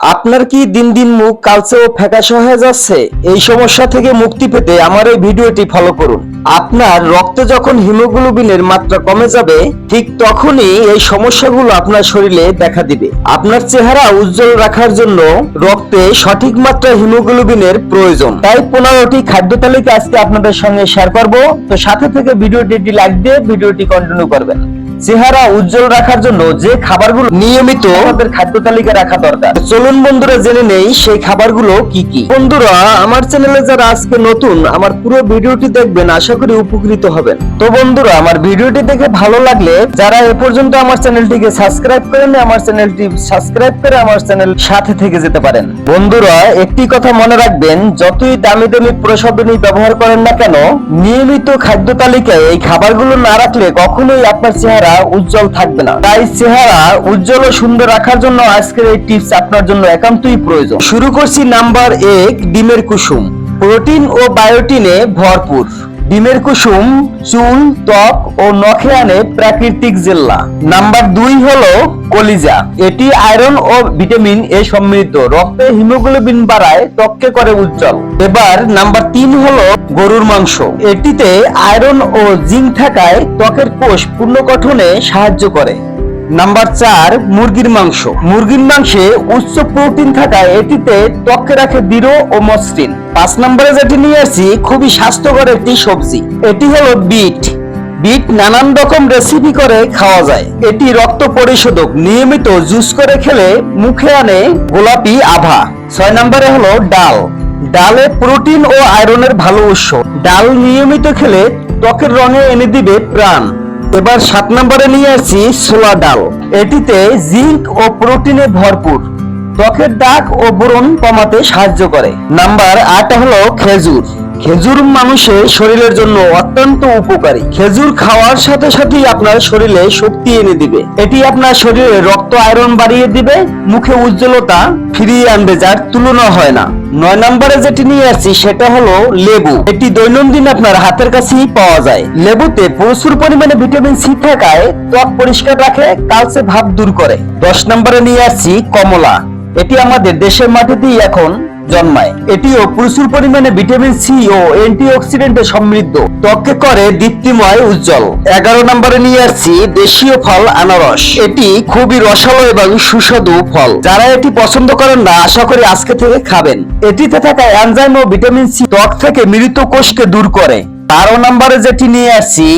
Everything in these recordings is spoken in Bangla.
আপনার কি দিন দিন মুখ কালচে ও ফ্যাকাশে হয়ে যাচ্ছে? এই সমস্যা থেকে মুক্তি পেতে আমার এই ভিডিওটি ফলো করুন। আপনার রক্তে যখন হিমোগ্লোবিনের মাত্রা কমে যাবে, ঠিক তখনই এই সমস্যাগুলো আপনার শরীরে দেখা দিবে। আপনার চেহারা উজ্জ্বল রাখার জন্য রক্তে সঠিক মাত্রা হিমোগ্লোবিনের প্রয়োজন। তাই 15টি খাদ্য তালিকা আজকে আপনাদের সঙ্গে শেয়ার করব। তো সাথে থেকে ভিডিওটি লাইক দিয়ে ভিডিওটি কন্টিনিউ করবেন। চেহারা উজ্জ্বল রাখার জন্য যে খাবারগুলো নিয়মিত আমাদের খাদ্য তালিকা রাখা দরকার, চলুন বন্ধুরা জেনে নেই সেই খাবারগুলো কি কি। বন্ধুরা, আমার চ্যানেলে যারা আজকে নতুন, আমার পুরো ভিডিওটি দেখবেন, আশা করি উপকৃত হবেন। তো বন্ধুরা, আমার ভিডিওটি দেখে ভালো লাগলে যারা এ পর্যন্ত আমার চ্যানেলটিকে সাবস্ক্রাইব করেন, আমার চ্যানেলটি সাবস্ক্রাইব করে আমার চ্যানেল সাথে থেকে যেতে পারেন। বন্ধুরা, একটি কথা মনে রাখবেন, যতই দামি দামি প্রসাধনী ব্যবহার করেন না কেন, নিয়মিত খাদ্য তালিকায় এই খাবারগুলো না রাখলে কখনোই আপনার চেহারা উজ্জ্বল থাকবে না। তাই চেহারা উজ্জ্বল ও সুন্দর রাখার জন্য আজকের এই টিপস আপনার জন্য একান্তই প্রয়োজন। শুরু করছি নাম্বার 1, ডিমের কুসুম। প্রোটিন ও বায়োটিনে ভরপুর ডিমের কুসুম চুল, ত্বক ও নখে আনে প্রাকৃতিক জেল্লা। নাম্বার 2 হলো কলিজা। এটি আয়রন ও ভিটামিন এ সমৃদ্ধ, রক্তে হিমোগ্লোবিন বাড়ায়, ত্বককে করে উজ্জ্বল। এবার নাম্বার 3 হলো গরুর মাংস। এটিতে আয়রন ও জিঙ্ক থাকায় ত্বকের কোষ পুনর্গঠনে সাহায্য করে। নাম্বার 4, মুরগির মাংস। মুরগির মাংসে উচ্চ প্রোটিন থাকায় এটিতে ত্বককে রাখে দৃঢ় ও মসৃণ। 5 নম্বরে যেটি নিয়ে আসছি, খুবই স্বাস্থ্যকর একটি সবজি। এটি হলো বিট। বিট নানান রকম রেসিপি করে খাওয়া যায়। এটি রক্ত পরিশোধক, নিয়মিত জুস করে খেলে মুখে আনে গোলাপি আভা। 6 নম্বরে হলো ডাল। ডালে প্রোটিন ও আয়রনের ভালো উৎস। ডাল নিয়মিত খেলে ত্বকের রঙে এনে দিবে প্রাণ। এবার 7 নম্বরে নিয়ে আসছি ছোলা ডাল। এটিতে জিঙ্ক ও প্রোটিনে ভরপুর, ত্বকের দাগ ও ব্রণ কমাতে সাহায্য করে। নাম্বার 8 হলো খেজুর। খেজুর মানুষের শরীরের জন্য অত্যন্ত উপকারী। খেজুর খাওয়ার সাথে সাথেই আপনার শরীরে শক্তি এনে দিবে। এটি আপনার শরীরে রক্ত আয়রন বাড়িয়ে দিবে, মুখে উজ্জ্বলতা ফিরিয়ে আনবে, যার তুলনা হয় না। 9 নম্বরে যেটি নিয়ে আসছি সেটা হলো লেবু। এটি দৈনন্দিন আপনার হাতের কাছেই পাওয়া যায়। লেবুতে প্রচুর পরিমাণে ভিটামিন সি থাকায় ত্বক পরিষ্কার রাখে, কালচে ভাব দূর করে। 10 নম্বরে নিয়ে আসছি কমলা। এটি আমাদের দেশের মাটিতেই এখন জন্মায়। এটিও প্রচুর পরিমাণে ভিটামিন সি ও অ্যান্টিঅক্সিডেন্টে সমৃদ্ধ, ত্বককে করে দীপ্তিময় উজ্জ্বল। 11 নম্বরে নিয়ে আসছি দেশীয় ফল আনারস। এটি খুবই রসালো এবং সুস্বাদু ফল। যারা এটি পছন্দ করেন না, আশা করি আজকে থেকে খাবেন। এটিতে থাকা এনজাইম ও ভিটামিন সি ত্বক থেকে মৃত কোষকে দূর করে। 12 নম্বরে যেটি নিয়ে আসছি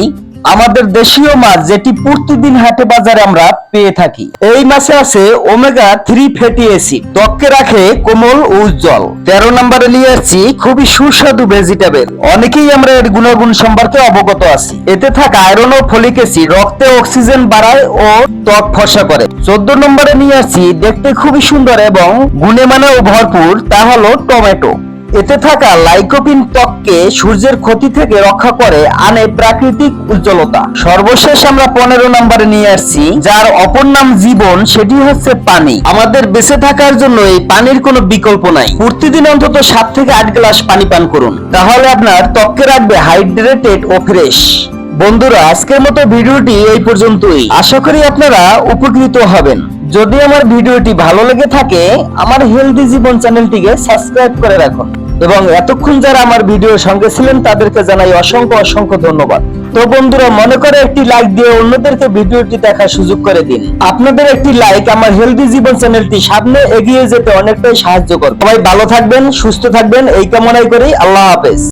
আমাদের দেশীয় মাছ, যেটি প্রতিদিন হাটে বাজারে আমরা পেয়ে থাকি। এই মাছে আছে ওমেগা 3 ফ্যাটি অ্যাসিড, ত্বককে রাখে কোমল ও উজ্জ্বল। 13 নম্বরে নিয়ে আসছি খুবই সুস্বাদু ভেজিটেবল। অনেকেই আমরা এর গুণাগুণ সম্পর্কে অবগত আছি। এতে থাকা আয়রন ও ফলিক অ্যাসিড রক্তে অক্সিজেন বাড়ায় ও ত্বক ফর্সা করে। 14 নম্বরে নিয়ে আসছি দেখতে খুবই সুন্দর এবং গুণে মানেও ভরপুর, তা হলো টমেটো। এতে থাকা লাইকোপিন ত্বককে সূর্যের ক্ষতি থেকে রক্ষা করে, আনে প্রাকৃতিক উজ্জ্বলতা। সর্বশেষ আমরা 15 নম্বরে নিয়ে আসছি যার অপর নাম জীবন, সেটি হচ্ছে পানি। আমাদের বেঁচে থাকার জন্য এই পানির কোনো বিকল্প নাই। প্রতিদিন অন্তত 7 থেকে 8 গ্লাস পানি পান করুন, তাহলে আপনার ত্বককে রাখবে হাইড্রেটেড ও ফ্রেশ। বন্ধুরা, আজকের মতো ভিডিওটি এই পর্যন্তই। আশা করি আপনারা উপকৃত হবেন। যদি আমার ভিডিওটি ভালো লেগে থাকে, আমার হেলদি জীবন চ্যানেলটিকে সাবস্ক্রাইব করে রাখুন। এবং এতক্ষণ যারা আমার ভিডিওর সঙ্গে ছিলেন তাদেরকে জানাই অসংখ্য অসংখ্য ধন্যবাদ। তো বন্ধুরা, মনে করে একটি লাইক দিয়ে অন্যদেরকে ভিডিওটি দেখার সুযোগ করে দিন। আপনাদের একটি লাইক আমার হেলদি জীবন চ্যানেলটি সামনে এগিয়ে যেতে অনেকটাই সাহায্য করবে। সবাই ভালো থাকবেন, সুস্থ থাকবেন, এই কামনাই করি। আল্লাহ হাফেজ।